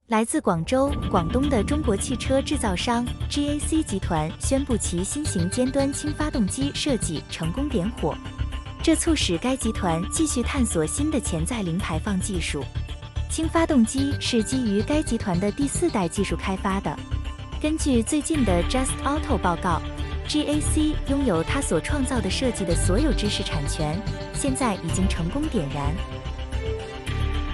来自广州、广东的中国汽车制造商 GAC 集团宣布其新型尖端氢发动机设计成功点火，这促使该集团继续探索新的潜在零排放技术。氢发动机是基于该集团的第4代技术开发的。根据最近的 Just Auto 报告， GAC 拥有它所创造的设计的所有知识产权，现在已经成功点燃。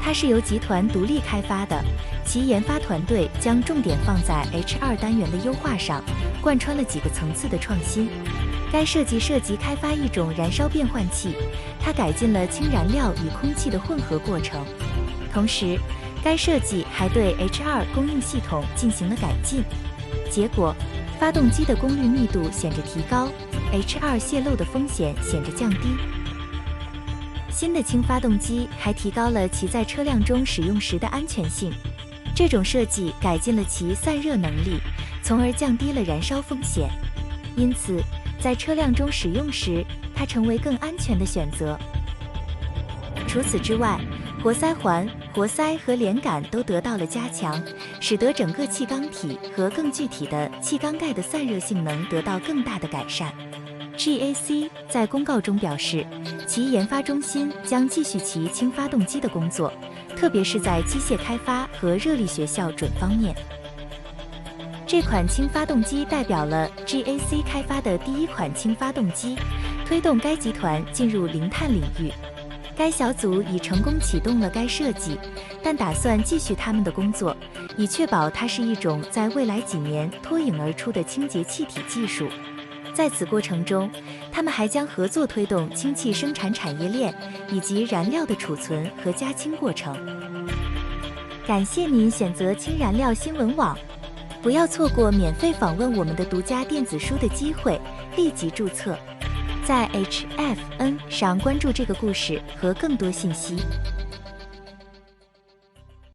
它是由集团独立开发的，其研发团队将重点放在 H2 单元的优化上，贯穿了几个层次的创新。该设计涉及开发一种燃烧变换器，它改进了氢燃料与空气的混合过程。同时，该设计还对 H2 供应系统进行了改进，结果，发动机的功率密度显着提高 ，H2 泄漏的风险显着降低。新的氢发动机还提高了其在车辆中使用时的安全性。这种设计改进了其散热能力，从而降低了燃烧风险。因此，在车辆中使用时，它成为更安全的选择。除此之外，活塞环、活塞和连杆都得到了加强，使得整个气缸体和更具体的气缸盖的散热性能得到更大的改善。GAC 在公告中表示，其研发中心将继续其氢发动机的工作，特别是在机械开发和热力学校准方面。这款氢发动机代表了 GAC 开发的第1款氢发动机，推动该集团进入零碳领域。该小组已成功启动了该设计，但打算继续他们的工作，以确保它是一种在未来几年脱颖而出的清洁气体技术。在此过程中，他们还将合作推动氢气生产产业链以及燃料的储存和加氢过程。感谢您选择氢燃料新闻网，不要错过免费访问我们的独家电子书的机会，立即注册，在 HFN 上关注这个故事和更多信息。